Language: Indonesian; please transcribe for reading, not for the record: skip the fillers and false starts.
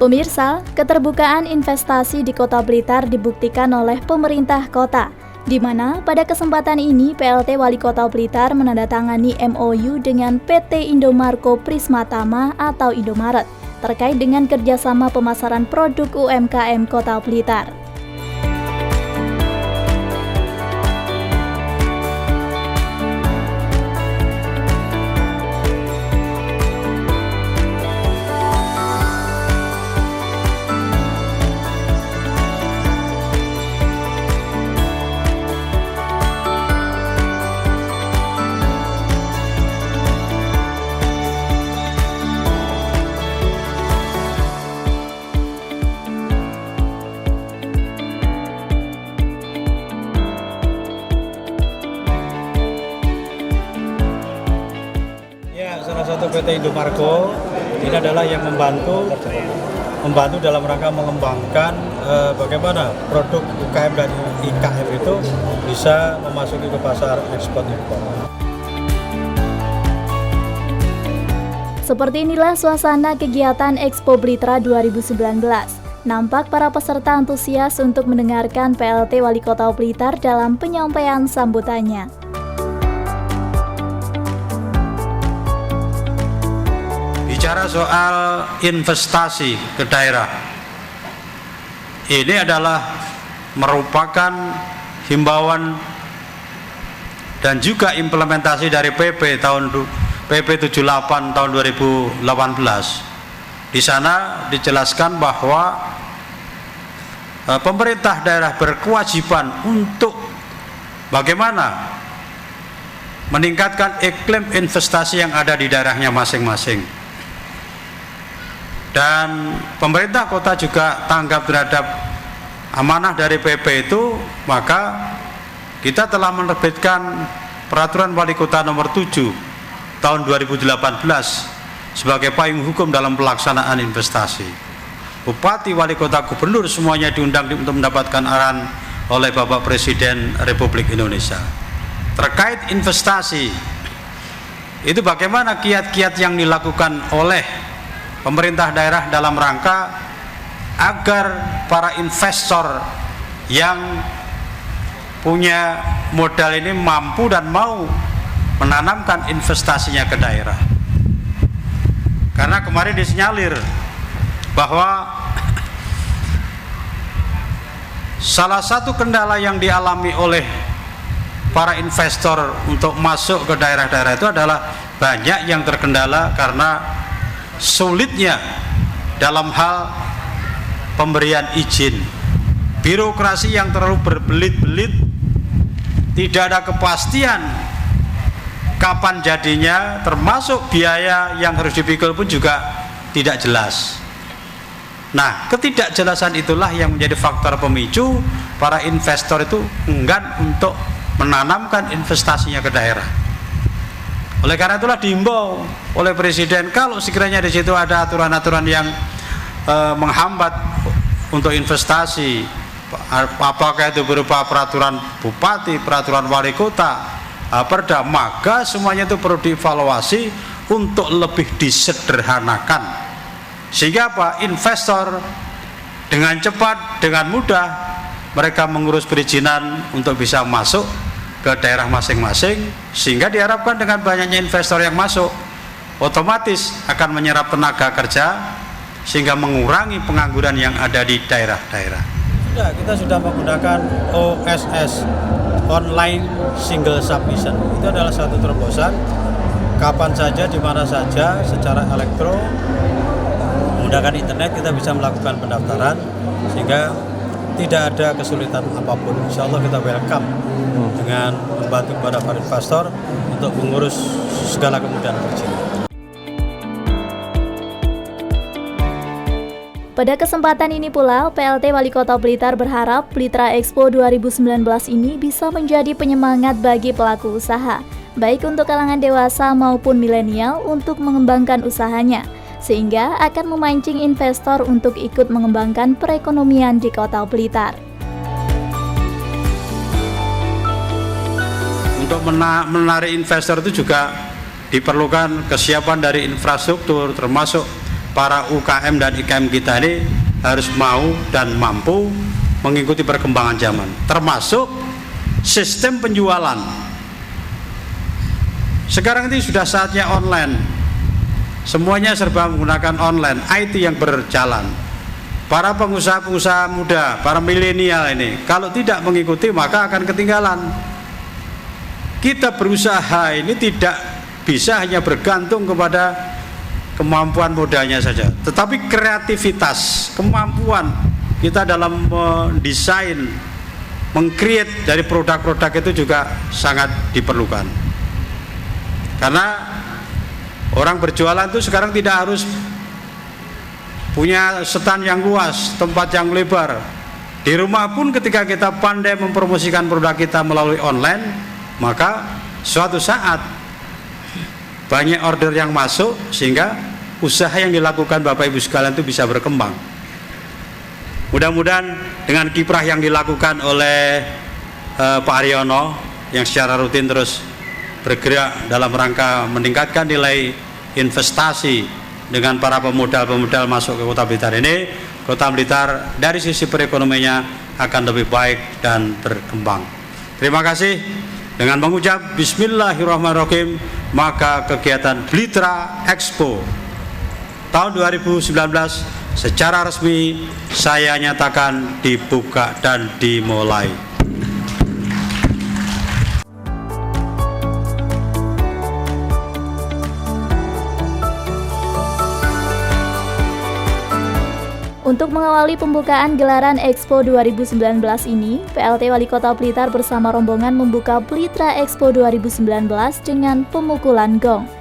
Pemirsa, keterbukaan investasi di Kota Blitar dibuktikan oleh pemerintah kota, di mana pada kesempatan ini PLT Wali Kota Blitar menandatangani MOU dengan PT Indomarko Prismatama atau Indomaret terkait dengan kerjasama pemasaran produk UMKM Kota Blitar. Salah satu PT Indomarko ini adalah yang membantu dalam rangka mengembangkan bagaimana produk UKM dan IKM itu bisa memasuki ke pasar ekspor impor. Seperti inilah suasana kegiatan Expo Blitra 2019. Nampak para peserta antusias untuk mendengarkan PLT Wali Kota Blitar dalam penyampaian sambutannya. Bicara soal investasi ke daerah, ini adalah merupakan himbauan dan juga implementasi dari PP 78 tahun 2018. Di sana dijelaskan bahwa pemerintah daerah berkewajiban untuk bagaimana meningkatkan iklim investasi yang ada di daerahnya masing-masing. Dan pemerintah kota juga tanggap terhadap amanah dari PP itu, maka kita telah menerbitkan Peraturan Wali Kota Nomor 7 tahun 2018 sebagai payung hukum dalam pelaksanaan investasi. Bupati, Wali Kota, Gubernur semuanya diundang untuk mendapatkan arahan oleh Bapak Presiden Republik Indonesia. Terkait investasi, itu bagaimana kiat-kiat yang dilakukan oleh pemerintah daerah dalam rangka agar para investor yang punya modal ini mampu dan mau menanamkan investasinya ke daerah. Karena kemarin disinyalir bahwa salah satu kendala yang dialami oleh para investor untuk masuk ke daerah-daerah itu adalah banyak yang terkendala karena sulitnya dalam hal pemberian izin, birokrasi yang terlalu berbelit-belit, tidak ada kepastian kapan jadinya, termasuk biaya yang harus dipikul pun juga tidak jelas. Nah, ketidakjelasan itulah yang menjadi faktor pemicu para investor itu enggan untuk menanamkan investasinya ke daerah. Oleh karena itulah diimbau oleh Presiden, kalau sekiranya di situ ada aturan-aturan yang menghambat untuk investasi, apakah itu berupa peraturan bupati, peraturan wali kota, perda, maka semuanya itu perlu dievaluasi untuk lebih disederhanakan, sehingga apa? Investor dengan cepat, dengan mudah mereka mengurus perizinan untuk bisa masuk ke daerah masing-masing, sehingga diharapkan dengan banyaknya investor yang masuk otomatis akan menyerap tenaga kerja sehingga mengurangi pengangguran yang ada di daerah-daerah. Kita sudah menggunakan OSS, Online Single Submission. Itu adalah satu terobosan kapan saja, di mana saja, secara elektro menggunakan internet kita bisa melakukan pendaftaran sehingga tidak ada kesulitan apapun. Insya Allah kita welcome dengan membantu para investor untuk mengurus segala kemudahan perizinan. Pada kesempatan ini pula, PLT Wali Kota Blitar berharap Blitra Expo 2019 ini bisa menjadi penyemangat bagi pelaku usaha, baik untuk kalangan dewasa maupun milenial untuk mengembangkan usahanya, sehingga akan memancing investor untuk ikut mengembangkan perekonomian di Kota Blitar. Untuk menarik investor itu juga diperlukan kesiapan dari infrastruktur, termasuk para UKM dan IKM kita ini harus mau dan mampu mengikuti perkembangan zaman, termasuk sistem penjualan. Sekarang ini sudah saatnya online, semuanya serba menggunakan online, IT yang berjalan. Para pengusaha-pengusaha muda, para milenial ini kalau tidak mengikuti maka akan ketinggalan. Kita berusaha ini tidak bisa hanya bergantung kepada kemampuan modalnya saja, tetapi kreativitas, kemampuan kita dalam mendesain, meng-create dari produk-produk itu juga sangat diperlukan. Karena orang berjualan itu sekarang tidak harus punya stand yang luas, tempat yang lebar. Di rumah pun ketika kita pandai mempromosikan produk kita melalui online, maka suatu saat banyak order yang masuk sehingga usaha yang dilakukan Bapak Ibu sekalian itu bisa berkembang. Mudah-mudahan dengan kiprah yang dilakukan oleh Pak Haryono yang secara rutin terus bergerak dalam rangka meningkatkan nilai investasi dengan para pemodal-pemodal masuk ke Kota Blitar ini, Kota Blitar dari sisi perekonomiannya akan lebih baik dan berkembang. Terima kasih. Dengan mengucap Bismillahirrahmanirrahim, maka kegiatan Blitra Expo tahun 2019 secara resmi saya nyatakan dibuka dan dimulai. Untuk mengawali pembukaan gelaran Expo 2019 ini, PLT Wali Kota Blitar bersama rombongan membuka Blitra Expo 2019 dengan pemukulan gong.